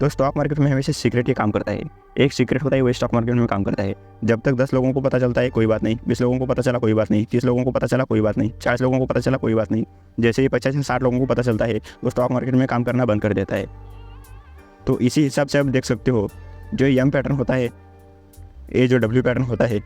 तो stock market में हमेशा सीक्रेट ही काम करता है। एक सीक्रेट होता है वही स्टॉक मार्केट में काम करता है। जब तक 10 लोगों को पता चलता है कोई बात नहीं, 20 लोगों को पता चला कोई बात नहीं, 30 लोगों को पता चला कोई बात नहीं, 40 लोगों को पता चला कोई बात नहीं। जैसे ही 50 से 60 लोगों को पता चलता है वो स्टॉक मार्केट में काम करना बंद कर देता है। तो इसी हिसाब से आप देख सकते हो जो एम पैटर्न होता है, ये जो डब्ल्यू पैटर्न होता है,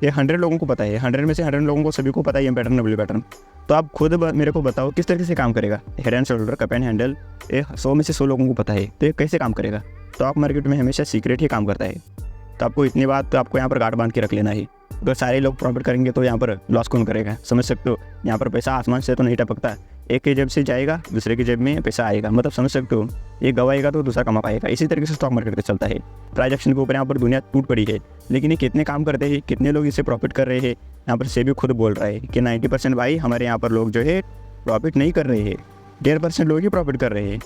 ये 100 लोगों को पता है। 100 में से 100 लोगों को सभी को पता है एम पैटर्न डब्ल्यू पैटर्न। तो आप खुद मेरे को बताओ किस तरीके से काम करेगा। Head and shoulder, cup and handle, ये 100 में से 100 लोगों को पता है, तो ये कैसे काम करेगा। स्टॉक मार्केट में हमेशा सीक्रेट ही काम करता है। तो आपको इतनी बात तो आपको यहाँ पर गांठ बांध के रख लेना है। अगर सारे लोग प्रॉफिट करेंगे तो यहाँ पर लॉस कौन करेगा, समझ सकते हो। यहाँ पर पैसा आसमान से तो नहीं टपकता, एक की जेब से जाएगा दूसरे की जेब में पैसा आएगा, मतलब समझ सकते हो। एक गवाएगा तो दूसरा कमा पाएगा। इसी तरीके से स्टॉक मार्केट का चलता है। ट्रांजैक्शन के ऊपर यहाँ पर दुनिया टूट पड़ी है, लेकिन ये कितने काम करते हैं, कितने लोग इससे प्रॉफिट कर रहे हैं। यहाँ पर सेबी खुद बोल रहा है कि 90% भाई हमारे यहाँ पर लोग जो है प्रॉफिट नहीं कर रहे हैं, 1.5% लोग ही प्रॉफिट कर रहे हैं।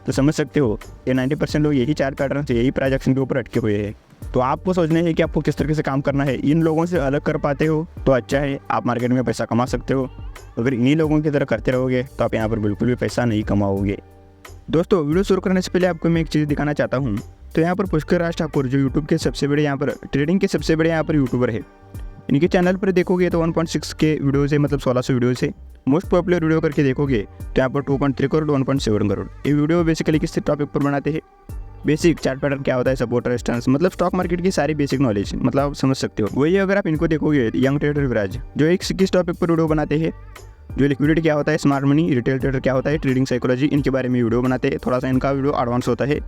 तो समझ सकते हो ये 90% लोग यही चार पैटर्न से, यही ट्रांजैक्शन के ऊपर अटके हुए हैं। तो आपको सोचना है कि आपको किस तरीके से काम करना है। इन लोगों से अलग कर पाते हो तो अच्छा है, आप मार्केट में पैसा कमा सकते हो। अगर इन्हीं लोगों की तरह करते रहोगे तो आप यहाँ पर बिल्कुल भी पैसा नहीं कमाओगे। दोस्तों, वीडियो शुरू करने से पहले आपको मैं एक चीज़ दिखाना चाहता हूँ। तो यहाँ पर पुष्कर राज ठाकुर जो यूट्यूब के सबसे बड़े, यहाँ पर ट्रेडिंग के सबसे बड़े यहाँ पर यूट्यूबर है, इनके चैनल पर देखोगे तो 1.6 के वीडियोज़ है, मतलब 1600 वीडियोज़ है। मोस्ट पॉपुलर वीडियो करके देखोगे तो यहाँ पर 2.3 करोड़ 1.7 करोड़। ये वीडियो बेसिकली किस टॉपिक पर बनाते हैं, बेसिक चार्ट पैटर्न क्या होता है, सपोर्ट रेजिस्टेंस, मतलब स्टॉक मार्केट की सारी बेसिक नॉलेज, मतलब आप समझ सकते हो। वही अगर आप इनको देखोगे, यंग ट्रेडर विराज जो एक किस टॉपिक पर वीडियो बनाते हैं, जो लिक्विडिटी क्या होता है, स्मार्ट मनी, रिटेल ट्रेडर क्या होता है, ट्रेडिंग साइकोलॉजी, इनके बारे में वीडियो बनाते हैं। थोड़ा सा इनका वीडियो एडवांस होता है।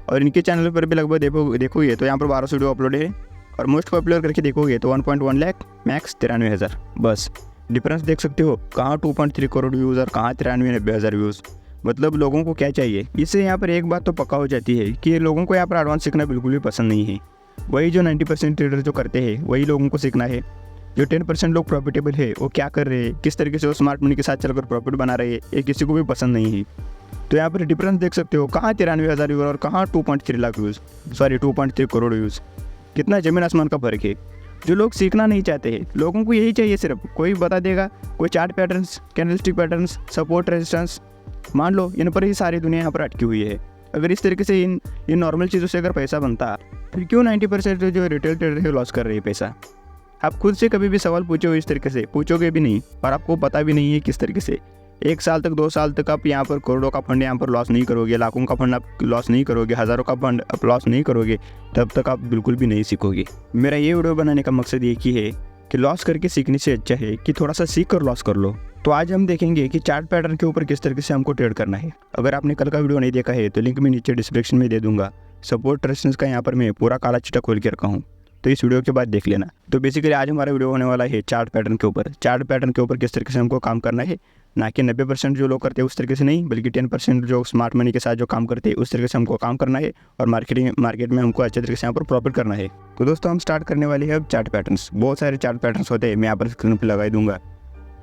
और इनके चैनल पर भी लगभग देखोगे तो यहाँ पर 1200 वीडियो अपलोड है। और मोस्ट पॉपुलर करके देखोगे तो 1.1 लाख, मैक्स 93,000। बस डिफरेंस देख सकते हो, कहाँ 2.3 करोड़ व्यूज़ और कहाँ 93,000 व्यूज़। मतलब लोगों को क्या चाहिए। इससे यहाँ पर एक बात तो पक्का हो जाती है कि लोगों को यहाँ पर एडवांस सीखना बिल्कुल भी पसंद नहीं है। वही जो 90% ट्रेडर जो करते हैं वही लोगों को सीखना है। जो 10% लोग प्रॉफिटेबल है वो क्या कर रहे हैं, किस तरीके से वो स्मार्ट मनी के साथ चलकर प्रॉफिट बना रहे हैं, ये किसी को भी पसंद नहीं है। तो यहाँ पर डिफरेंस देख सकते हो, कहाँ 93,000 व्यूज़ और कहाँ 2.3 lakh views, sorry 2.3 crore views. कितना जमीन आसमान का फर्क है। जो लोग सीखना नहीं चाहते हैं, लोगों को यही चाहिए सिर्फ कोई बता देगा, कोई chart patterns, candlestick patterns, support resistance, मान लो इन पर ही सारी दुनिया यहाँ पर अटकी हुई है। अगर इस तरीके से इन नॉर्मल चीज़ों से अगर पैसा बनता, फिर क्यों 90% जो रिटेल ट्रेडर है लॉस कर रही है पैसा। आप खुद से कभी भी सवाल पूछो, इस तरीके से पूछोगे भी नहीं और आपको पता भी नहीं है किस तरीके से। 1 साल तक 2 साल तक आप यहाँ पर करोड़ों का फंड यहाँ पर लॉस नहीं करोगे, लाखों का फंड आप लॉस नहीं करोगे, हज़ारों का फंड आप लॉस नहीं करोगे, तब तक आप बिल्कुल भी नहीं सीखोगे। मेरा ये वीडियो बनाने का मकसद एक ही है कि लॉस करके सीखने से अच्छा है कि थोड़ा सा सीख कर लॉस कर लो। तो आज हम देखेंगे कि चार्ट पैटर्न के ऊपर किस तरीके से हमको ट्रेड करना है। अगर आपने कल का वीडियो नहीं देखा है तो लिंक मैं नीचे डिस्क्रिप्शन में दे दूंगा। सपोर्ट रेजिस्टेंस का यहाँ पर मैं पूरा काला चिट्ठा खोल के रखा हूँ, तो इस वीडियो के बाद देख लेना। तो बेसिकली आज हमारा वीडियो होने वाला है चार्ट पैटर्न के ऊपर। चार्ट पैटर्न के ऊपर किस तरीके से हमको काम करना है, ना कि 90% जो लोग करते हैं उस तरीके से नहीं, बल्कि 10% जो स्मार्ट मनी के साथ जो काम करते हैं उस तरीके से हमको काम करना है। और मार्केट में हमको अच्छे तरीके से यहाँ पर प्रॉफिट करना है। तो दोस्तों, हम स्टार्ट करने वाले हैं अब चार्ट पैटर्न्स। बहुत सारे चार्ट पैटर्न्स होते हैं, मैं यहाँ पर स्क्रीन पर लगा दूंगा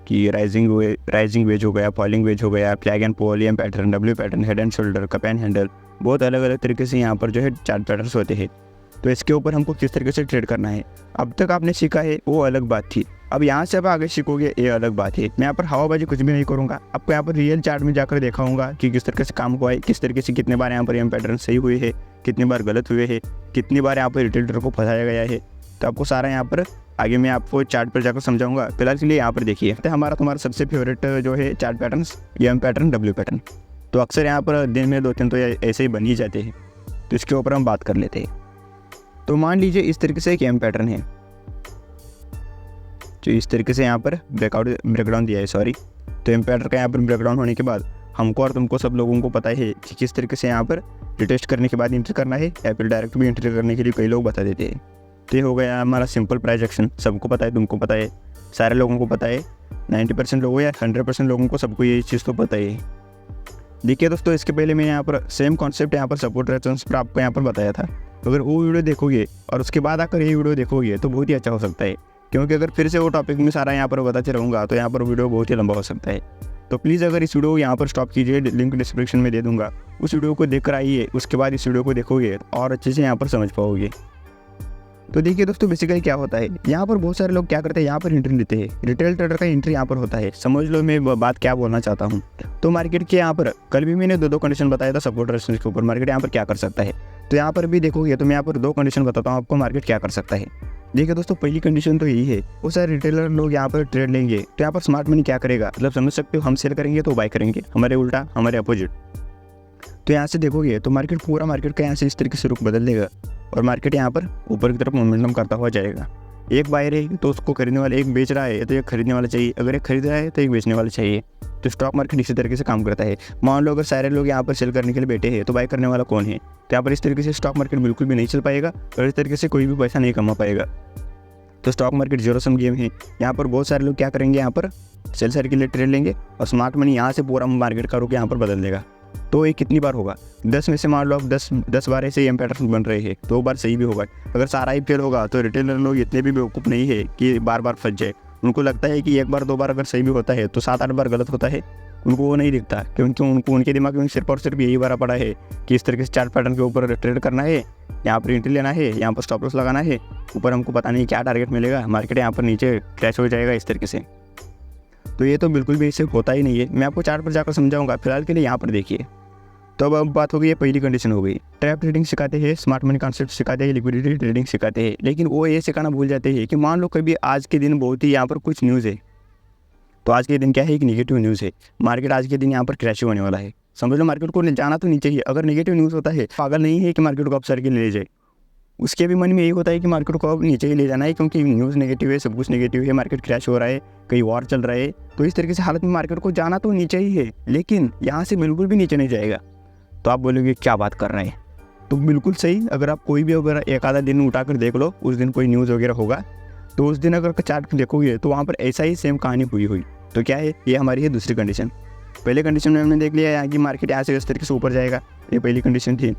कि राइजिंग वेज हो गया, फॉलिंग वेज हो गया, flag and pole, M pattern, W pattern, head and shoulder, cup and handle, बहुत अलग अलग तरीके से यहाँ पर जो है चार्ट पैटर्न्स होते हैं। तो इसके ऊपर हमको किस तरीके से ट्रेड करना है, अब तक आपने सीखा है वो अलग बात थी, अब यहाँ से आप आगे सीखोगे ये अलग बात है। मैं यहाँ पर हवाबाजी कुछ भी नहीं करूँगा, आपको यहाँ पर रियल चार्ट में जाकर दिखाऊंगा कि किस तरीके से काम हुआ है, किस तरीके से कितने बार यहाँ पर एम पैटर्न सही हुए हैं, कितनी बार गलत हुए हैं, कितनी बार यहाँ पर रिटेल ट्रेडर को फंसाया गया है। तो आपको सारा यहाँ पर आगे मैं आपको चार्ट पर जाकर समझाऊंगा। फिलहाल के लिए यहाँ पर देखिए, तुम्हारा सबसे फेवरेट जो है chart patterns, M pattern, W pattern. तो अक्सर यहाँ पर दिन में 2-3 तो ऐसे ही बन ही जाते हैं, तो इसके ऊपर हम बात कर लेते हैं। तो मान लीजिए इस तरीके से एक एम पैटर्न है, जो इस तरीके से यहाँ पर ब्रेकडाउन दिया है, सॉरी। तो एम पैटर्न का यहाँ पर ब्रेकडाउन होने के बाद हमको और तुमको सब लोगों को पता है कि किस तरीके से यहाँ पर रिटेस्ट करने के बाद एंट्री करना है, या फिर डायरेक्ट भी एंट्री करने के लिए कई लोग बता देते हैं। तो ये हो गया हमारा सिंपल प्राइस एक्शन, सबको पता है, तुमको पता है, सारे लोगों को पता है, 90% लोगों या 100% लोगों को सबको ये चीज़ तो पता ही है। देखिए दोस्तों, इसके पहले मैंने यहाँ पर सेम कॉन्सेप्ट यहाँ पर सपोर्ट रेजिस्टेंस पर आपको यहाँ पर बताया था। तो अगर वो वीडियो देखोगे और उसके बाद आकर ये वीडियो देखोगे तो बहुत ही अच्छा हो सकता है, क्योंकि अगर फिर से वो टॉपिक में सारा यहाँ पर बताते रहूँगा तो यहाँ पर वीडियो बहुत ही लंबा हो सकता है। तो प्लीज़ अगर इस वीडियो को यहाँ पर स्टॉप कीजिए, लिंक डिस्क्रिप्शन में दे दूँगा, उस वीडियो को देख कर आइए, उसके बाद इस वीडियो को देखोगे और अच्छे से यहाँ पर समझ पाओगे। तो देखिए दोस्तों बेसिकली क्या होता है, यहाँ पर बहुत सारे लोग क्या करते हैं, यहाँ पर एंट्री लेते हैं। रिटेल ट्रेडर का एंट्री यहाँ पर होता है। समझ लो मैं बात क्या बोलना चाहता हूँ। तो मार्केट के यहाँ पर कल भी मैंने दो कंडीशन बताया था सपोर्ट रेजिस्टेंस के ऊपर, मार्केट यहाँ पर क्या कर सकता है। तो यहाँ पर भी देखोगे तो मैं यहाँ पर दो कंडीशन बताता हूँ आपको मार्केट क्या कर सकता है। देखिए दोस्तों पहली कंडीशन तो यही है, वो सारे रिटेलर लोग यहाँ पर ट्रेड लेंगे तो यहाँ पर स्मार्ट मनी क्या करेगा, मतलब समझ सकते हो, हम सेल करेंगे तो बाय करेंगे, हमारे उल्टा हमारे अपोजिट। तो यहाँ से देखोगे तो मार्केट पूरा मार्केट का यहाँ से इस तरीके से रुख बदल देगा और मार्केट यहाँ पर ऊपर की तरफ मोमेंटम करता हुआ जाएगा। एक बायर है तो उसको खरीदने वाला, एक बेच रहा है तो एक खरीदने वाला चाहिए, अगर एक खरीद रहा है तो एक बेचने वाला चाहिए। तो स्टॉक मार्केट इसी तरीके से काम करता है। मान लो अगर सारे लोग यहाँ पर सेल करने के लिए बैठे हैं तो बाय करने वाला कौन है। तो यहाँ पर इस तरीके से स्टॉक मार्केट बिल्कुल भी नहीं चल पाएगा और इस तरीके से कोई भी पैसा नहीं कमा पाएगा। तो stock market zero sum game है। यहाँ पर बहुत सारे लोग क्या करेंगे, यहाँ पर सेल साइड के लिए ट्रेड लेंगे और स्मार्ट मनी यहाँ से पूरा मार्केट का रुख यहाँ पर बदल देगा। तो ये कितनी बार होगा, 10 में से मान लो अब 10 बार ऐसे एम पैटर्न बन रहे हैं, 2 बार सही भी होगा। अगर सारा ही फेल होगा तो रिटेलर लोग इतने भी बेवकूफ़ नहीं है कि बार बार फंस जाए। उनको लगता है कि एक बार 2 बार अगर सही भी होता है तो 7-8 बार गलत होता है, उनको वो नहीं दिखता, क्योंकि उनको उनके दिमाग में सिर्फ और सिर्फ यही भरा पड़ा है कि इस तरीके से चार्ट पैटर्न के ऊपर ट्रेड करना है, यहाँ पर एंट्री लेना है, यहाँ पर स्टॉप लॉस लगाना है, ऊपर हमको पता नहीं क्या टारगेट मिलेगा, मार्केट यहाँ पर नीचे क्रैश हो जाएगा इस तरीके से। तो ये तो बिल्कुल भी इससे होता ही नहीं है। मैं आपको चार्ट पर जाकर समझाऊंगा, फिलहाल के लिए यहाँ पर देखिए। तो अब बात हो गई, ये पहली कंडीशन हो गई। ट्रैप ट्रेडिंग सिखाते हैं, स्मार्ट मनी कॉन्सेप्ट सिखाते हैं, लिक्विडिटी ट्रेडिंग सिखाते हैं, लेकिन वो ये सिखाना भूल जाते हैं कि मान लो कभी आज के दिन बहुत ही यहाँ पर कुछ न्यूज़ है, तो आज के दिन क्या है, एक नेगेटिव न्यूज़ है, मार्केट आज के दिन यहाँ पर क्रैश होने वाला है। समझ लो मार्केट को जाना तो नीचे ही, अगर नेगेटिव न्यूज़ होता है पागल नहीं है कि मार्केट को अपसाइड के ले जाए, उसके भी मन में यही होता है कि मार्केट को अब नीचे ही ले जाना है, क्योंकि न्यूज़ नेगेटिव है, सब कुछ नेगेटिव है, मार्केट क्रैश हो रहा है, कहीं वॉर चल रहा है। तो इस तरीके से हालत में मार्केट को जाना तो नीचे ही है, लेकिन यहाँ से बिल्कुल भी नीचे नहीं जाएगा। तो आप बोलोगे क्या बात कर रहे हैं, तो बिल्कुल सही। अगर आप कोई भी अगर एक आधा दिन उठाकर देख लो, उस दिन कोई न्यूज़ वगैरह होगा तो उस दिन अगर चार्ट देखोगे तो वहाँ पर ऐसा ही सेम कहानी हुई। तो क्या है, ये हमारी है दूसरी कंडीशन। पहले कंडीशन में हमने देख लिया यहाँ की मार्केट यहाँ से इस तरीके से ऊपर जाएगा, ये पहली कंडीशन थी।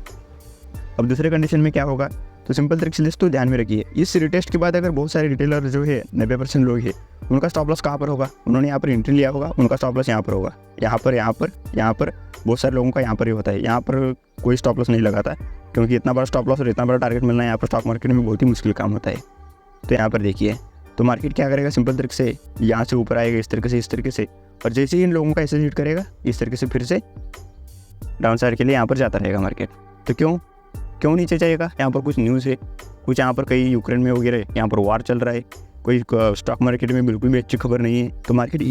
अब दूसरे कंडीशन में क्या होगा, तो सिंपल तरीके से लिस्ट तो ध्यान में रखिए। इस रिटेस्ट के बाद अगर बहुत सारे रिटेलर जो है 90% लोग हैं, उनका स्टॉप लॉस कहाँ पर होगा, उन्होंने यहाँ पर एंट्री लिया होगा, उनका स्टॉप लॉस यहाँ पर होगा, यहाँ पर बहुत सारे लोगों का यहाँ पर ही होता है। यहाँ पर कोई स्टॉप लॉस नहीं लगाता, क्योंकि इतना बड़ा स्टॉप लॉस और इतना बड़ा टारगेट मिलना यहाँ पर स्टॉक मार्केट में बहुत ही मुश्किल काम होता है। तो यहाँ पर देखिए, तो मार्केट क्या करेगा, सिंपल तरीके से यहाँ से ऊपर आएगा इस तरीके से, और जैसे ही इन लोगों का ऐसे हिट करेगा इस तरीके से फिर से डाउन साइड के लिए यहाँ पर जाता रहेगा मार्केट। तो क्यों नीचे जाएगा, यहाँ पर कुछ न्यूज़ है, कुछ यहाँ पर कहीं यूक्रेन में वगैरह यहाँ पर वार चल रहा है, कोई स्टॉक मार्केट में बिल्कुल भी अच्छी खबर नहीं है। तो मार्केट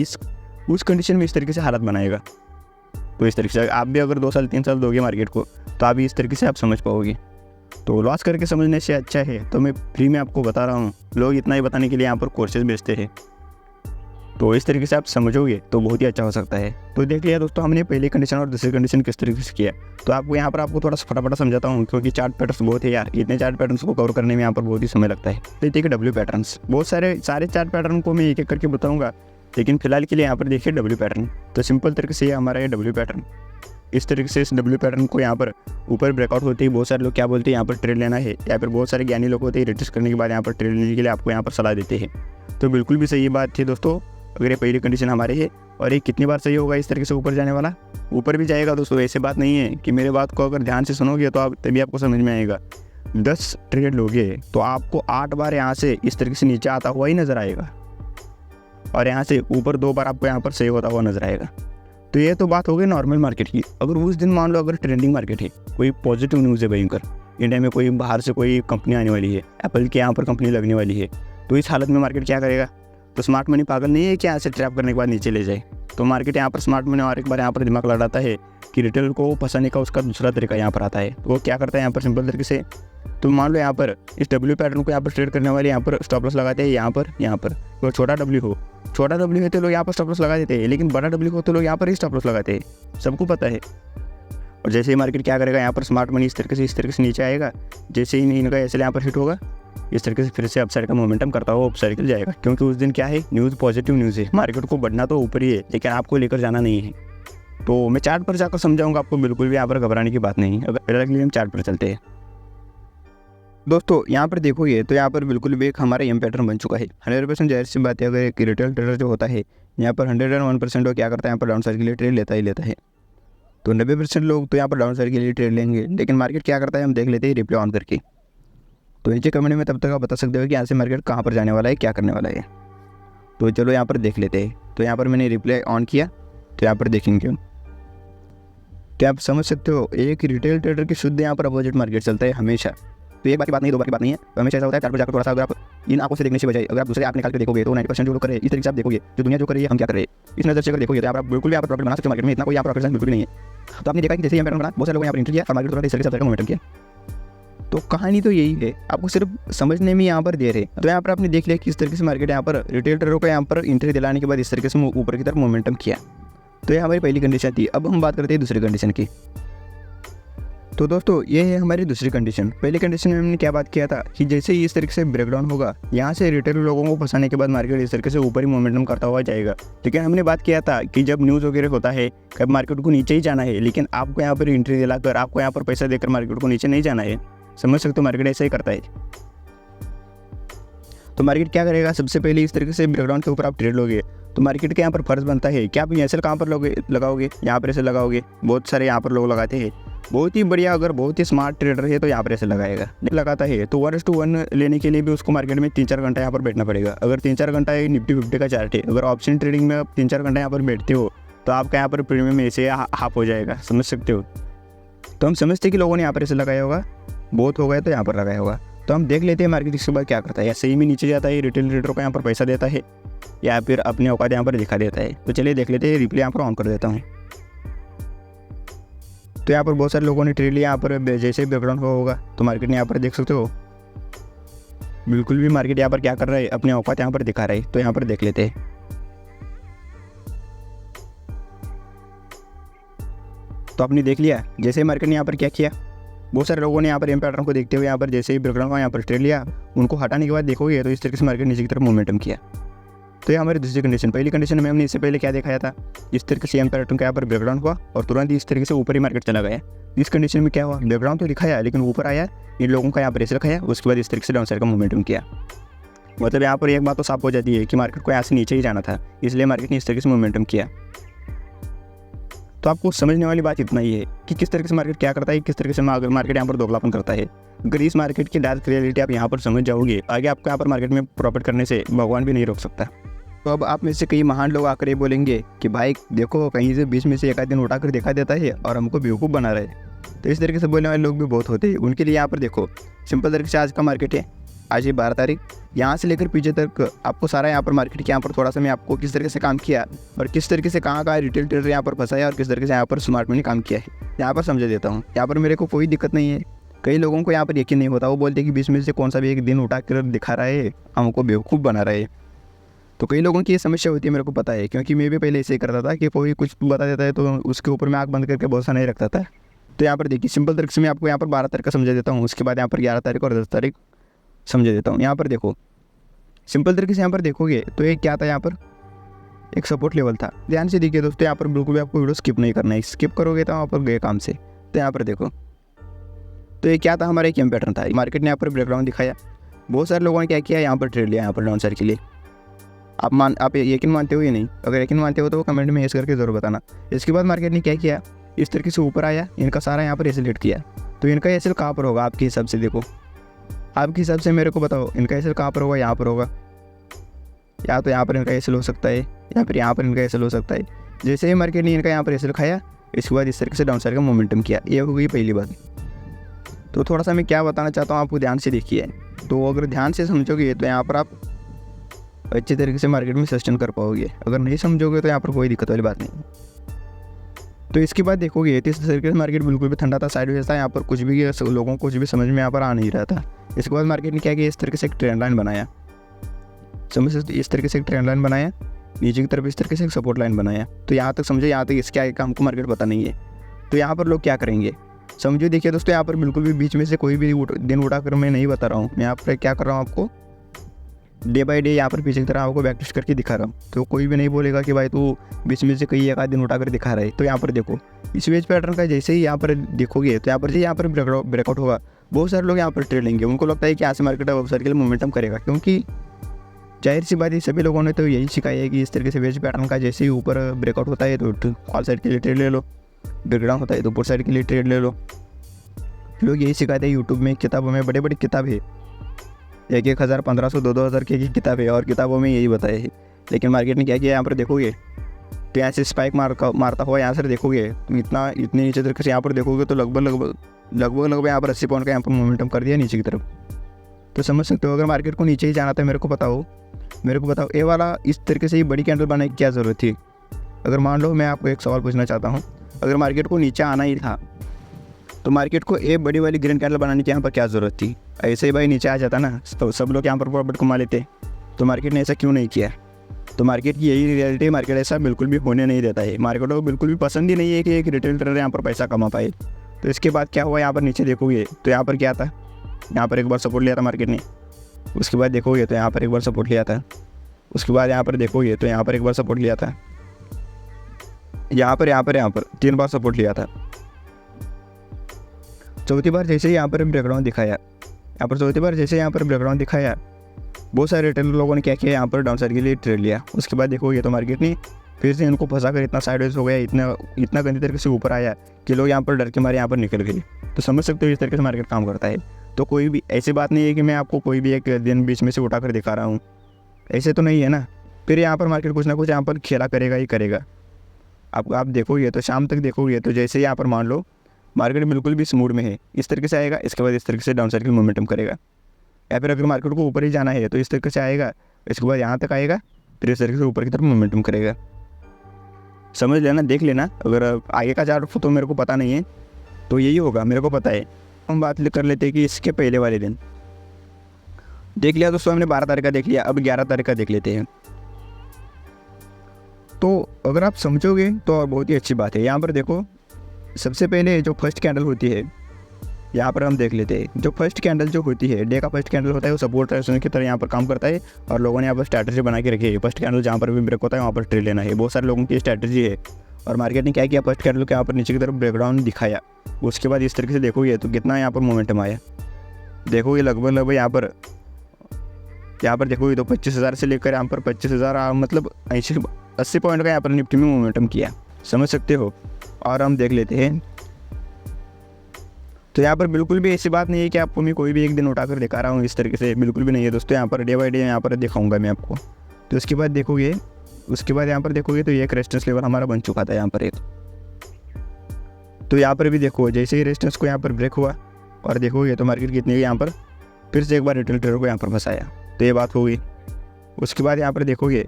उस कंडीशन में इस तरीके से हालत बनाएगा। तो इस तरीके से आप भी अगर 2 साल 3 साल दोगे मार्केट को, तो आप इस तरीके से आप समझ पाओगे। तो लॉस करके समझने से अच्छा है तो मैं फ्री में आपको बता रहा हूँ। लोग इतना ही बताने के लिए यहाँ पर कोर्सेज बेचते हैं, तो इस तरीके से आप समझोगे तो बहुत ही अच्छा हो सकता है। तो देख लिया दोस्तों हमने पहली कंडीशन और दूसरी कंडीशन किस तरीके से किया। तो आपको यहाँ पर आपको थोड़ा सा फटाफट समझाता हूँ, क्योंकि चार्ट पैटर्न्स बहुत है यार, इतने चार्ट पैटर्न्स को कवर करने में यहाँ पर बहुत ही समय लगता है। तो देखिए डब्ल्यू पैटर्न्स, बहुत सारे चार्ट पैटर्न को मैं एक एक करके बताऊँगा, लेकिन फिलहाल के लिए यहाँ पर देखिए डब्ल्यू पैटर्न। तो सिंपल तरीके से ये हमारा ये डब्ल्यू पैटर्न, इस तरीके से इस डब्ल्यू पैटर्न को यहाँ पर ऊपर ब्रेकआउट होते ही बहुत सारे लोग क्या बोलते हैं, यहाँ पर ट्रेड लेना है, या फिर बहुत सारे ज्ञानी लोग होते हैं रिटेस्ट करने के बाद यहाँ पर ट्रेड लेने के लिए आपको यहाँ पर सलाह देते हैं। तो बिल्कुल भी सही बात थी दोस्तों। अगर ये पहली कंडीशन हमारे है, और ये कितनी बार सही होगा इस तरीके से ऊपर जाने वाला, ऊपर भी जाएगा दोस्तों। ऐसी बात नहीं है कि मेरे बात को अगर ध्यान से सुनोगे तो आप तभी आपको समझ में आएगा। 10 ट्रेड लोगे तो आपको 8 बार यहाँ से इस तरीके से नीचे आता हुआ ही नजर आएगा, और यहाँ से ऊपर 2 बार आपको यहाँ पर सही होता हुआ नजर आएगा। तो ये तो बात हो गई नॉर्मल मार्केट की। अगर उस दिन मान लो अगर ट्रेंडिंग मार्केट है, कोई पॉजिटिव न्यूज़ है भयंकर, इंडिया में कोई बाहर से कोई कंपनी आने वाली है, एप्पल के यहाँ पर कंपनी लगने वाली है, तो इस हालत में मार्केट क्या करेगा। तो स्मार्ट मनी पागल नहीं है कि यहाँ से ट्रैप करने के बाद नीचे ले जाए। तो मार्केट यहाँ पर स्मार्ट मनी और एक बार यहाँ पर दिमाग लड़ाता है कि रिटेल को फंसाने का उसका दूसरा तरीका यहाँ पर आता है। तो वो क्या करता है यहाँ पर सिंपल तरीके से, तो मान लो यहाँ पर इस डब्ल्यू पैटर्न को यहाँ पर ट्रेड करने वाले यहाँ पर स्टॉप लॉस लगाते हैं, यहाँ पर तो छोटा डब्ल्यू है तो लोग यहाँ पर स्टॉप लॉस लगा देते हैं, लेकिन बड़ा डब्ल्यू हो तो लोग यहाँ पर ही स्टॉप लॉस लगाते हैं, सबको पता है। और जैसे ही मार्केट क्या करेगा, यहाँ पर स्मार्ट मनी इस तरीके से नीचे आएगा, जैसे ही इनका ऐसे यहाँ पर हिट होगा इस तरीके से फिर से अपसाइड का मोमेंटम करता हुआ अपसाइड जाएगा, क्योंकि उस दिन क्या है, न्यूज़ पॉजिटिव न्यूज़ है। मार्केट को बढ़ना तो ऊपर ही है, लेकिन आपको लेकर जाना नहीं है। तो मैं चार्ट पर जाकर समझाऊंगा आपको, बिल्कुल भी यहाँ पर घबराने की बात नहीं है। अगर पहले हम चार्ट पर चलते हैं दोस्तों, यहाँ पर देखोगे तो यहाँ पर बिल्कुल भी एक हमारा एम पैटर्न बन चुका है। 100% जाहिर सी बात है, अगर एक रिटेल ट्रेडर जो होता है यहाँ पर 101% क्या करता है, यहाँ पर डाउन साइड के लिए ट्रेड लेता है। तो 90% लोग तो यहाँ पर डाउन साइड के लिए ट्रेड लेंगे, लेकिन मार्केट क्या करता है हम देख लेते हैं रिप्ले ऑन करके। तो नीचे कमेंट में तब तक आप बता सकते हो कि यहाँ से मार्केट कहाँ पर जाने वाला है, क्या करने वाला है। तो चलो यहाँ पर देख लेते हैं। तो यहाँ पर मैंने रिप्ले ऑन किया, तो यहाँ पर देखेंगे तो आप समझ सकते हो एक रिटेल ट्रेडर की शुद्ध यहाँ पर अपोजिट मार्केट चलता है हमेशा। तो एक बार की बात नहीं, दो बार की बात नहीं है, तो हमेशा ऐसा होता है। 4 पर जाकर थोड़ा सा अगर आप इन आंखों से देखने से बजाय अगर आप दूसरे आंख निकाल के देखोगे तो 90% जो लोग कर रहे हैं इस तरीके से आप देखोगे, जो दुनिया जो कर रही है हम क्या कर रहे हैं, इस नजर से अगर देखोगे तो आप बिल्कुल भी आप प्रॉफिट बना सकते हो। मार्केट में इतना कोई यहाँ पर बिल्कुल नहीं है। तो आपने देखा कि जैसे यहाँ बना बहुत सारे लोग यहाँ पर एंट्री किया और मार्केट थोड़ा इस तरीके से मोमेंटम किया। तो कहानी तो यही है, आपको सिर्फ समझने में यहाँ पर दे रहे। तो यहाँ पर आपने देख लिया किस तरीके से मार्केट यहाँ पर रिटेल ट्रेडरों को यहाँ पर एंट्री दिलाने के बाद इस तरीके से ऊपर की तरफ मोमेंटम किया। तो ये हमारी पहली कंडीशन थी। अब हम बात करते हैं दूसरी कंडीशन की। तो दोस्तों ये है हमारी दूसरी कंडीशन। पहली कंडीशन में हमने क्या बात किया था कि जैसे ही इस तरीके से ब्रेकडाउन होगा, यहाँ से रिटेल लोगों को फंसाने के बाद मार्केट इस तरीके से ऊपर ही मोमेंटम करता हुआ जाएगा। लेकिन हमने बात किया था कि जब न्यूज़ वगैरह होता है कब मार्केट को नीचे ही जाना है, लेकिन आपको यहाँ पर एंट्री दिलाकर आपको यहाँ पर पैसा देकर मार्केट को नीचे नहीं जाना है। समझ सकते हो मार्केट ऐसा ही करता है। तो मार्केट क्या करेगा, सबसे पहले इस तरीके से ब्रेकडाउन के ऊपर आप ट्रेड लोगे तो मार्केट के यहाँ पर फर्ज बनता है कि आप एसएल कहाँ पर लगाओगे, यहाँ पर ऐसे लगाओगे। बहुत सारे यहाँ पर लोग लगाते हैं, बहुत ही बढ़िया। अगर बहुत ही स्मार्ट ट्रेडर है तो यहाँ पर ऐसे लगाएगा। लगाता है तो 1:1 लेने के लिए भी उसको मार्केट में 3-4 घंटा यहाँ पर बैठना पड़ेगा। अगर 3-4 घंटा निफ्टी 50 का चार्ट है, अगर ऑप्शन ट्रेडिंग में आप 3-4 घंटा यहाँ पर बैठते हो तो आपका यहाँ पर प्रीमियम ऐसे हाफ हो जाएगा। समझ सकते हो। तो हम समझते हैं कि लोगों ने यहाँ पर ऐसे लगाया होगा, बहुत हो गया तो यहाँ पर लगाया होगा। तो हम देख लेते हैं मार्केट इसके बाद क्या करता है। या सही में नीचे जाता है, रिटेल ट्रेडर को यहाँ पर पैसा देता है, या फिर अपने औकात यहाँ पर दिखा देता है। तो चलिए देख लेते हैं। रिप्ले यहाँ पर ऑन कर देता हूँ। तो यहाँ पर बहुत सारे लोगों ने ट्रेड लिया। यहाँ पर जैसे ही बैकग्राउंड होगा तो मार्केट ने यहाँ पर देख सकते हो बिल्कुल भी मार्केट यहाँ पर क्या कर रहा है, अपने औकात यहाँ पर दिखा रहा है। तो यहाँ पर देख लेते हैं। तो आपने देख लिया जैसे ही मार्केट ने यहाँ पर क्या किया, बहुत सारे लोगों ने यहाँ पर एम पैटर्न को देखते हुए यहाँ पर जैसे ही बैकग्राउंड का यहाँ पर ट्रेड लिया, उनको हटाने के बाद देखोगे तो इस तरीके से मार्केट नीचे की तरफ मोमेंटम किया। तो ये हमारी दूसरी कंडीशन। पहली कंडीशन में हमने इससे पहले क्या दिखाया था, इस तरीके से एम पैटर्न का यहाँ पर बैकग्राउंड हुआ और तुरंत इस तरीके से ऊपर ही मार्केट चला गया। इस कंडीशन में क्या हुआ, बैकग्राउंड तो दिखाया लेकिन ऊपर आया, इन लोगों का यहाँ पर ऐसे रखाया, उसके बाद इस तरीके से डाउन साइड का मोमेंटम किया। मतलब यहाँ पर एक बात तो साफ हो जाती है कि मार्केट को यहाँ से नीचे ही जाना था, इसलिए मार्केट ने इस तरीके से मोमेंटम किया। तो आपको समझने वाली बात इतना ही है कि किस तरीके से मार्केट क्या करता है, किस तरीके से मार्केट यहाँ पर दोगलापन करता है। अगर इस मार्केट की डायरेक्ट रियलिटी आप यहाँ पर समझ जाओगे, आगे आपको यहाँ पर मार्केट में प्रॉफिट करने से भगवान भी नहीं रोक सकता। तो अब आप में से कई महान लोग आकर ये बोलेंगे कि भाई देखो कहीं से बीच में से एक आध दिन उठाकर दिखा देता है और हमको बेवकूफ़ बना रहे। तो इस तरीके से बोलने वाले लोग भी बहुत होते हैं। उनके लिए यहाँ पर देखो सिंपल तरीके से आज का मार्केट है, आज है 12 तारीख, यहाँ से लेकर पीछे तक आपको सारा यहाँ पर मार्केट के यहाँ पर थोड़ा सा मैं आपको किस तरीके से काम किया और किस तरीके से कहाँ रिटेल ट्रेडर यहाँ पर फंसाया और किस तरीके से यहाँ पर स्मार्ट मनी काम किया है यहाँ पर समझा देता हूँ। यहाँ पर मेरे को कोई दिक्कत नहीं है। कई लोगों को यहाँ पर यकीन नहीं होता, वो बोलते कि बीच में से कौन सा भी एक दिन उठा कर दिखा रहा है, हमको बेवकूफ़ बना रहा है। तो कई लोगों की ये समस्या होती है, मेरे को पता है, क्योंकि मैं भी पहले ऐसे ही करता था कि कोई कुछ बता देता है तो उसके ऊपर मैं आँख बंद करके भरोसा नहीं रखता था। तो यहाँ पर देखिए सिंपल तरीके से मैं आपको यहाँ पर 12 तारीख का समझा देता हूँ, उसके बाद यहाँ पर 11 तारीख और 10 तारीख समझा देता हूँ। यहाँ पर देखो सिंपल तरीके से यहाँ पर देखोगे तो ये क्या था, यहाँ पर एक सपोर्ट लेवल था। ध्यान से देखिए दोस्तों, यहाँ पर बिल्कुल भी आपको वीडियो स्किप नहीं करना है, स्किप करोगे तो वहाँ पर गए काम से। तो यहाँ पर देखो तो ये क्या था, हमारा एक एम पैटर्न था। मार्केट ने यहाँ पर ब्रेकडाउन दिखाया, बहुत सारे लोगों ने क्या किया, यहाँ पर ट्रेड लिया यहाँ पर डाउन साइड के लिए। आप यकीन मानते हो या नहीं? अगर यकीन मानते हो तो वो कमेंट में ऐसे करके ज़रूर बताना। इसके बाद मार्केट ने क्या किया, इस तरीके से ऊपर आया, इनका सारा यहाँ पर एसएल हिट किया। तो इनका एसएल कहाँ पर होगा आपके हिसाब से? देखो आपके हिसाब से मेरे को बताओ, इनका एसएल कहाँ पर होगा? यहाँ पर होगा, या तो यहाँ पर इनका एसएल हो सकता है या फिर यहाँ पर इनका एसएल हो सकता है। जैसे ही मार्केट ने इनका यहाँ पर एसएल खाया, इसके बाद इस तरीके से डाउन साइड का मोमेंटम किया। ये हो गई पहली बात। तो थोड़ा सा मैं क्या बताना चाहता हूँ आपको, ध्यान से देखिए। तो अगर ध्यान से समझोगे तो यहाँ पर आप अच्छे तरीके से मार्केट में सस्टेन कर पाओगे। अगर नहीं समझोगे तो यहाँ पर कोई दिक्कत वाली बात नहीं। तो इसके बाद देखोगे तो इस तरीके से मार्केट बिल्कुल भी ठंडा था, साइडवेज था, यहाँ पर कुछ भी लोगों को कुछ भी समझ में यहाँ पर आ नहीं रहा था। इसके बाद मार्केट ने क्या किया, इस तरीके से एक ट्रेंड लाइन बनाया, समझ सकते, इस तरीके से एक ट्रेंड लाइन बनाया, नीचे की तरफ इस तरीके से एक सपोर्ट लाइन बनाया। तो यहाँ तक समझे, यहाँ तक इसके आगे का हमको मार्केट पता नहीं है। तो यहाँ पर लोग क्या करेंगे समझो। देखिए दोस्तों, यहाँ पर बिल्कुल भी बीच में से कोई भी दिन उठाकर मैं नहीं बता रहा हूँ, मैं यहाँ पर क्या कर रहा हूँ आपको डे बाय डे यहाँ पर पीछे की तरह आपको बैक टेस्ट करके दिखा रहा हूँ। तो कोई भी नहीं बोलेगा कि भाई तू बीच में से कई एक आध दिन उठाकर दिखा रहा है। तो यहाँ पर देखो इस वेज पैटर्न का जैसे ही यहाँ पर देखोगे तो यहाँ पर ब्रेकआउट होगा, बहुत सारे लोग यहाँ पर ट्रेड लेंगे। उनको लगता है कि यहाँ से मार्केट अब सर के लिए मोमेंटम करेगा, क्योंकि जाहिर सी बात है सभी लोगों ने तो यही सिखाया है कि इस तरीके से वेज पैटर्न का जैसे ही ऊपर ब्रेकआउट होता है तो कॉल साइड के लिए ट्रेड ले लो, ब्रेकडाउन होता है तो पुट साइड के लिए ट्रेड ले लो। लोग यही सिखाते हैं, यूट्यूब में किताबों में बड़े बड़ी किताब है 1-1 हज़ार 1500 2-2 हज़ार की किताब है और किताबों में यही बताया है। लेकिन मार्केट ने क्या किया यहाँ पर देखोगे तो यहाँ से स्पाइक मारता हुआ यहाँ से देखोगे तो इतने नीचे तरीके से यहाँ पर देखोगे तो लगभग यहाँ पर 80 पॉइंट का यहाँ पर मोमेंटम कर दिया नीचे की तरफ। तो समझ सकते हो अगर मार्केट को नीचे ही जाना था मेरे को बताओ ये वाला इस तरीके से ही बड़ी कैंडल बनाने की क्या ज़रूरत थी। अगर मान लो मैं आपको एक सवाल पूछना चाहता हूँ, अगर मार्केट को नीचे आना ही था तो मार्केट को एक बड़ी वाली ग्रीन कैंडल बनाने की यहाँ पर क्या ज़रूरत थी। ऐसे ही भाई नीचे आ जाता ना तो सब लोग यहाँ पर प्रॉफिट कमा लेते। तो मार्केट ने ऐसा क्यों नहीं किया। तो मार्केट की यही रियलिटी है, मार्केट ऐसा बिल्कुल भी होने नहीं देता है। मार्केट को बिल्कुल भी पसंद ही नहीं है कि एक रिटेल ट्रेडर यहाँ पर पैसा कमा पाए। तो इसके बाद क्या हुआ, यहाँ पर नीचे देखोगे तो यहाँ पर क्या था, यहाँ पर एक बार सपोर्ट लिया था मार्केट ने। उसके बाद देखोगे तो यहाँ पर एक बार सपोर्ट लिया था। उसके बाद यहाँ पर देखोगे तो यहाँ पर एक बार सपोर्ट लिया था। यहाँ पर 3 बार सपोर्ट लिया था। चौथी बार जैसे यहाँ पर ब्रेकडाउन दिखाया, बहुत सारे रिटेलर लोगों ने क्या किया, यहाँ पर डाउन साइड के लिए ट्रेड लिया। उसके बाद देखोगे तो मार्केट ने फिर से इनको फंसा कर इतना साइडवेज हो गया, इतना गंदी तरीके से ऊपर आया कि लोग यहाँ पर डर के मारे यहाँ पर निकल गए। तो समझ सकते हो इस तरीके से मार्केट काम करता है। तो कोई भी ऐसी बात नहीं है कि मैं आपको कोई भी एक दिन बीच में से उठा कर दिखा रहा हूँ, ऐसे तो नहीं है ना। फिर यहाँ पर मार्केट कुछ ना कुछ यहाँ पर खेला करेगा ही करेगा। आप देखोगे तो शाम तक देखोगे तो जैसे यहाँ पर मान लो मार्केट बिल्कुल भी स्मूथ में है, इस तरीके से आएगा, इसके बाद इस तरीके से डाउन साइड की मोमेंटम करेगा। या फिर अगर मार्केट को ऊपर ही जाना है तो इस तरीके से आएगा, इसके बाद यहाँ तक आएगा, फिर इस तरीके से ऊपर की तरफ मोमेंटम करेगा। समझ लेना, देख लेना। अगर आगे का चार्ट तो मेरे को पता नहीं है, तो यही होगा, मेरे को पता है। हम बात कर लेते हैं कि इसके पहले वाले दिन देख लिया दोस्तों हमने 12 तारीख का देख लिया, अब 11 तारीख का देख लेते हैं। तो अगर आप समझोगे तो बहुत ही अच्छी बात है। यहाँ पर देखो, सबसे पहले जो फर्स्ट कैंडल होती है यहाँ पर हम देख लेते हैं। जो फर्स्ट कैंडल जो होती है, डे का फर्स्ट कैंडल होता है, वो सपोर्ट रेजिस्टेंस की तरह यहाँ पर काम करता है और लोगों ने यहाँ पर स्ट्रैटेजी बना के रखी है। फर्स्ट कैंडल जहाँ पर भी ब्रेक होता है वहाँ पर ट्रेड लेना है, बहुत सारे लोगों की स्ट्रैटेजी है। और मार्केट ने क्या किया, फर्स्ट कैंडल के यहाँ पर नीचे की तरफ ब्रेकडाउन दिखाया। उसके बाद इस तरीके से देखोगे तो कितना यहाँ पर मोमेंटम आया, देखोगे लगभग यहाँ पर देखोगे तो 25,000 से लेकर यहाँ पर 25,000 मतलब 80 पॉइंट का यहाँ पर निफ्टी में मोमेंटम किया, समझ सकते हो। और हम देख लेते हैं तो यहाँ पर बिल्कुल भी ऐसी बात नहीं है कि आपको मैं कोई भी एक दिन उठाकर दिखा रहा हूँ इस तरीके से, बिल्कुल भी नहीं है दोस्तों। यहाँ पर डे बाई डे यहाँ पर दिखाऊंगा मैं आपको। तो उसके बाद देखोगे तो ये एक रेजिस्टेंस लेवल हमारा बन चुका था यहाँ पर एक। तो यहाँ पर भी देखो, जैसे ही रेजिस्टेंस को यहाँ पर ब्रेक हुआ और देखोगे तो मार्केट कितनी यहाँ पर फिर से एक बार रिटेल ट्रेडर को यहाँ पर फंसाया। तो ये बात हो गई। उसके बाद यहाँ पर देखोगे,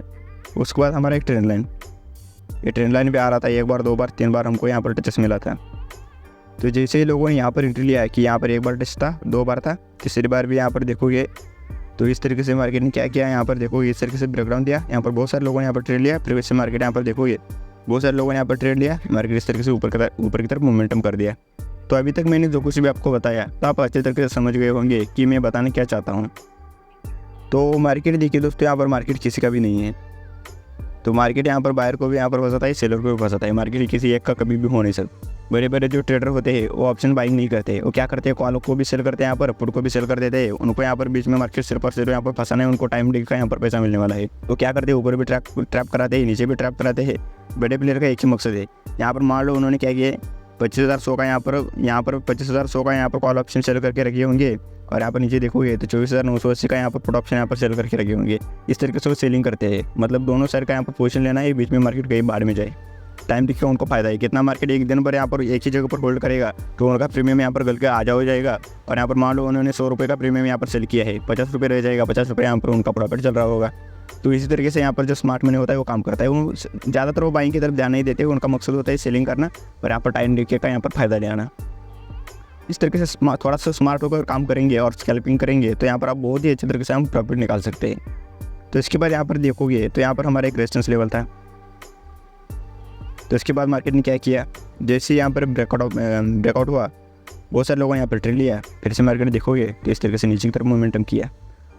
उसके बाद हमारा एक ट्रेंड लाइन, ये ट्रेंड लाइन भी आ रहा था, 1 बार 2 बार 3 बार हमको यहाँ पर टचेस मिला था। तो जैसे ही लोगों ने यहाँ पर एंट्री लिया कि यहाँ पर 1 बार टच था, 2 बार था, तीसरी बार भी यहाँ पर देखोगे तो इस तरीके से मार्केट ने क्या किया, यहाँ पर देखोगे इस तरीके से ब्रेकडाउन दिया। यहाँ पर बहुत सारे लोगों ने यहाँ पर ट्रेड लिया, फिर वैसे मार्केट यहाँ पर देखोगे बहुत सारे लोगों ने यहाँ पर ट्रेड लिया, मार्केट इस तरीके से ऊपर की तरफ मोमेंटम कर दिया। तो अभी तक मैंने जो कुछ भी आपको बताया तो आप अच्छे तरीके से समझ गए होंगे कि मैं बताना क्या चाहता हूँ। तो मार्केट देखिए दोस्तों, यहाँ पर मार्केट किसी का भी नहीं है। तो मार्केट यहाँ पर बायर को भी यहाँ पर फंसाता है, सेलर को भी फंसाता है। मार्केट किसी एक का कभी भी हो नहीं सकता। बड़े बड़े जो ट्रेडर होते हैं वो ऑप्शन बाइंग नहीं करते, वो क्या करते हैं, कॉल को भी सेल करते हैं, यहाँ पर पुट को भी सेल कर देते हैं। उनको यहाँ पर बीच में मार्केट सिर पर यहाँ पर फंसाना है, उनको टाइम देखा यहाँ पर पैसा मिलने वाला है। तो क्या करते हैं, ऊपर भी ट्रैप कराते हैं, नीचे भी ट्रैप कराते हैं। बड़े प्लेयर का एक ही मकसद है। यहाँ पर मान लो उन्होंने क्या किया, 25,100 का यहाँ पर 25,100 का यहाँ पर कॉल ऑप्शन सेल करके रखे होंगे और यहाँ पर नीचे देखोगे तो 24,980 का यहाँ पर पुट ऑप्शन यहाँ पर सेल करके रखे होंगे। इस तरीके से वो सेलिंग करते हैं, मतलब दोनों साइड का यहाँ पर पोजीशन लेना है, बीच में मार्केट कहीं बाहर में जाए। टाइम टिक का उनको फायदा है, कितना मार्केट एक दिन पर यहाँ पर एक ही जगह पर होल्ड करेगा तो उनका प्रीमियम यहाँ पर गल के आ जाएगा। और यहाँ पर मान लो उन्होंने 100 रुपये का प्रीमियम यहाँ पर सेल किया है, 50 रुपये रह जाएगा, 50 रुपये यहाँ पर उनका प्रॉफिट चल रहा होगा। तो इसी तरीके से यहाँ पर जो स्मार्ट मनी होता है वो काम करता है। वो ज़्यादातर वो बाइंग की तरफ ध्यान नहीं देते, उनका मकसद होता है सेलिंग करना और यहाँ पर टाइम टिक का यहाँ पर फायदा लेना। इस तरीके से थोड़ा सा स्मार्ट होकर काम करेंगे और स्कैल्पिंग करेंगे तो यहाँ पर आप बहुत ही अच्छे तरीके से हम प्रॉफिट निकाल सकते हैं। तो इसके बाद यहाँ पर देखोगे तो यहाँ पर हमारा एक रेजिस्टेंस लेवल था। तो इसके बाद मार्केट ने क्या किया, जैसे यहाँ पर ब्रेकआउट हुआ, बहुत सारे लोगों ने यहाँ पर ट्रेड लिया, फिर से मार्केट देखोगे तो इस तरीके से नीचे की तरफ मोमेंटम किया।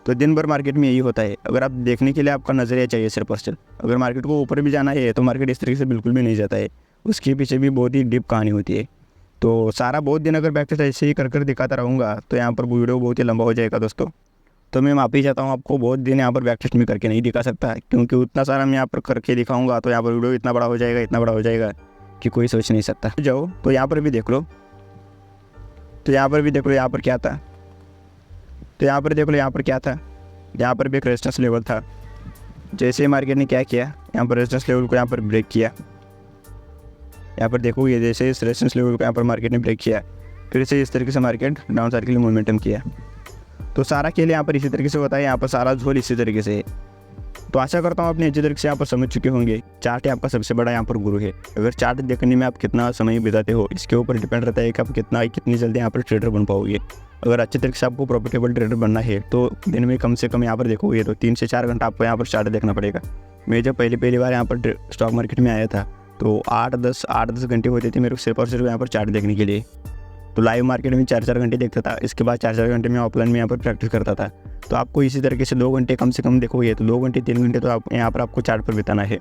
तो दिन भर मार्केट में यही होता है। अगर आप देखने के लिए आपका नज़रिया चाहिए सिर्फ और सिर्फ, अगर मार्केट को ऊपर भी जाना है तो मार्केट इस तरीके से बिल्कुल भी नहीं जाता है, उसके पीछे भी बहुत ही डीप कहानी होती है। तो सारा बहुत दिन अगर बैक टेस्ट ऐसे ही कर दिखाता रहूँगा तो यहाँ पर वीडियो बहुत ही लंबा हो जाएगा दोस्तों। तो मैं माफ़ी चाहता हूँ, आपको बहुत दिन यहाँ पर बैक टेस्ट में करके नहीं दिखा सकता, क्योंकि उतना सारा मैं यहाँ पर करके दिखाऊंगा तो यहाँ पर वीडियो इतना बड़ा हो जाएगा कि कोई सोच नहीं सकता। जाओ तो यहाँ पर भी देख लो, यहाँ पर क्या था। तो यहाँ पर देख लो, यहाँ पर क्या था, यहाँ पर भी एक रेजिस्टेंस लेवल था। जैसे मार्केट ने क्या किया, यहाँ पर रेजिस्टेंस लेवल को यहाँ पर ब्रेक किया। यहाँ पर देखो ये जैसे इस रेजिस्टेंस लेवल को यहाँ पर मार्केट ने ब्रेक किया, फिर से इस तरीके से मार्केट डाउन साइड के लिए मोमेंटम किया। तो सारा खेल यहाँ पर इसी तरीके से होता है, यहाँ पर सारा झोल इसी तरीके से है। तो आशा करता हूँ आपने अच्छी तरीके से यहाँ पर समझ चुके होंगे। चार्ट ही आपका सबसे बड़ा यहाँ पर गुरु है। अगर चार्ट देखने में आप कितना समय बिताते हो, इसके ऊपर डिपेंड रहता है कि आप कितनी जल्दी यहाँ पर ट्रेडर बन पाओगे। अगर अच्छे तरीके से आपको प्रॉफिटेबल ट्रेडर बनना है तो दिन में कम से कम यहाँ पर देखोगे तो 3 से 4 घंटा आपको यहाँ पर चार्ट देखना पड़ेगा। मैं जब पहली बार यहाँ पर स्टॉक मार्केट में आया था तो 8-10 घंटे होते थे मेरे को सिर्फ और सिर्फ यहाँ पर चार्ट देखने के लिए। तो लाइव मार्केट में 4-4 घंटे देखता था, इसके बाद 4-4 घंटे में ऑफलाइन में यहाँ पर प्रैक्टिस करता था। तो आपको इसी तरीके से 2 घंटे कम से कम देखोगे तो 2 घंटे 3 घंटे तो आप यहाँ पर आपको चार्ट पर बिताना है।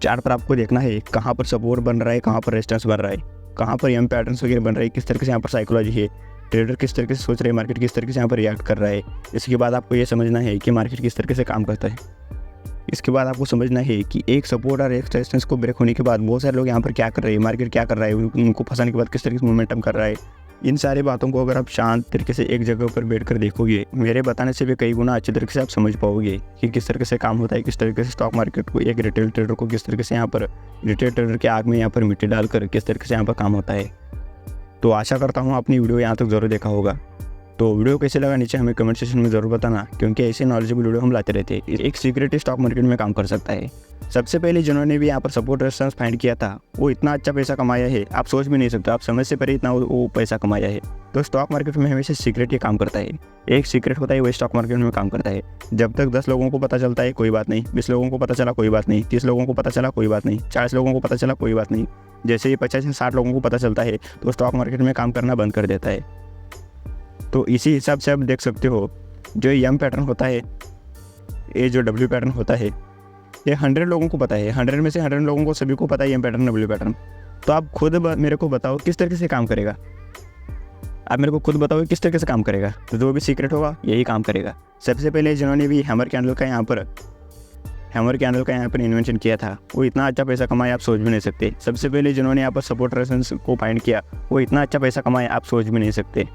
चार्ट पर आपको देखना है कहाँ पर सपोर्ट बन रहा है, कहाँ पर रेजिस्टेंस बन रहा है, कहाँ पर एम पैटर्न्स वगैरह बन रहे हैं, किस तरीके से यहाँ पर साइकोलॉजी है, ट्रेडर किस तरीके से सोच रहे हैं, मार्केट किस तरीके से यहाँ पर रिएक्ट कर रहा है। इसके बाद आपको ये समझना है कि मार्केट किस तरीके से काम करता है। इसके बाद आपको समझना है कि एक सपोर्ट और एक रेजिस्टेंस को ब्रेक होने के बाद बहुत सारे लोग यहाँ पर क्या कर रहे हैं, मार्केट क्या कर रहा है, उनको फंसाने के बाद किस तरीके से मोमेंटम कर रहा है। इन सारी बातों को अगर आप शांत तरीके से एक जगह पर बैठ कर देखोगे, मेरे बताने से भी कई गुना अच्छे तरीके से आप समझ पाओगे कि किस तरीके से काम होता है, किस तरीके से स्टॉक मार्केट को एक रिटेल ट्रेडर को किस तरीके से यहाँ पर रिटेल ट्रेडर के आग में यहाँ पर मिट्टी डालकर किस तरीके से यहाँ पर काम होता है। तो आशा करता हूँ आपने वीडियो यहाँ तक ज़रूर देखा होगा। तो वीडियो कैसे लगा नीचे हमें कमेंट सेक्शन में ज़रूर बताना, क्योंकि ऐसे नॉलेजेबल वीडियो हम लाते रहते हैं। एक सीक्रेट स्टॉक मार्केट में काम कर सकता है। सबसे पहले जिन्होंने भी यहाँ पर सपोर्ट रेजिस्टेंस फाइंड किया था वो इतना अच्छा पैसा कमाया है, आप सोच भी नहीं सकते, आप समझ से पहले इतना वो पैसा कमाया है। तो स्टॉक मार्केट में हमेशा सीक्रेट ही काम करता है। एक सीक्रेट होता है वो स्टॉक मार्केट में काम करता है। जब तक 10 लोगों को पता चलता है कोई बात नहीं, 20 लोगों को पता चला कोई बात नहीं, 30 लोगों को पता चला कोई बात नहीं, 40 लोगों को पता चला कोई बात नहीं। जैसे ही 50 से 60 लोगों को पता चलता है तो स्टॉक मार्केट में काम करना बंद कर देता है। तो इसी हिसाब से आप देख सकते हो, जो एम पैटर्न होता है, ये जो डब्ल्यू पैटर्न होता है, ये 100 लोगों को पता है। 100 में से 100 लोगों को सभी को पता है एम पैटर्न डब्ल्यू पैटर्न। तो आप खुद मेरे को बताओ किस तरीके से काम करेगा। आप मेरे को खुद बताओ किस तरीके से काम करेगा। तो जो भी सीक्रेट होगा यही काम करेगा। सबसे पहले जिन्होंने भी हैमर कैंडल का यहाँ पर इन्वेंशन किया था वो इतना अच्छा पैसा कमाया आप सोच भी नहीं सकते। सबसे पहले जिन्होंने यहाँ पर सपोर्ट रेजिस्टेंस को फाइंड किया वो इतना अच्छा पैसा कमाया आप सोच भी नहीं सकते।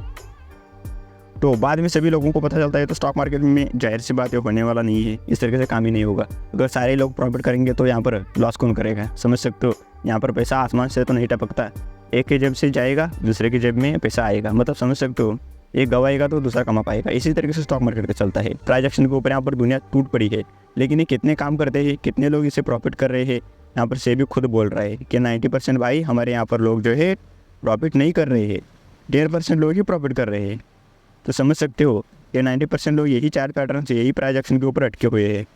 तो बाद में सभी लोगों को पता चलता है तो स्टॉक मार्केट में जाहिर सी बात है होने वाला नहीं है, इस तरीके से काम ही नहीं होगा। अगर सारे लोग प्रॉफिट करेंगे तो यहाँ पर लॉस कौन करेगा, समझ सकते हो। यहाँ पर पैसा आसमान से तो नहीं टपकता, एक की जेब से जाएगा दूसरे की जेब में पैसा आएगा, मतलब समझ सकते हो। एक गवाएगा तो दूसरा कमा पाएगा। इसी तरीके से स्टॉक मार्केट का चलता है। ट्रांजैक्शन के ऊपर यहाँ पर दुनिया टूट पड़ी है, लेकिन ये कितने काम करते हैं, कितने लोग इसे प्रॉफिट कर रहे हैं। यहाँ पर सेबी खुद बोल रहा है कि 90% भाई हमारे यहाँ पर लोग जो है प्रॉफिट नहीं कर रहे हैं, 1.5% लोग ही प्रॉफिट कर रहे हैं। तो समझ सकते हो कि 90% लोग यही चार्ट पैटर्न से यही ट्रांजैक्शन के ऊपर अटके हुए हैं।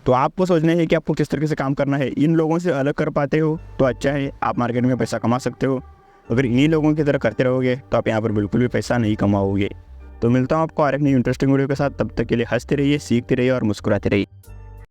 तो आपको सोचना है कि आपको किस तरीके से काम करना है। इन लोगों से अलग कर पाते हो तो अच्छा है, आप मार्केट में पैसा कमा सकते हो। अगर इन्हीं लोगों की तरह करते रहोगे तो आप यहाँ पर बिल्कुल भी पैसा नहीं कमाओगे। तो मिलता हूँ आपको और एक नई इंटरेस्टिंग वीडियो के साथ। तब तक के लिए हंसते रहिए, सीखते रहिए और मुस्कुराते रहिए।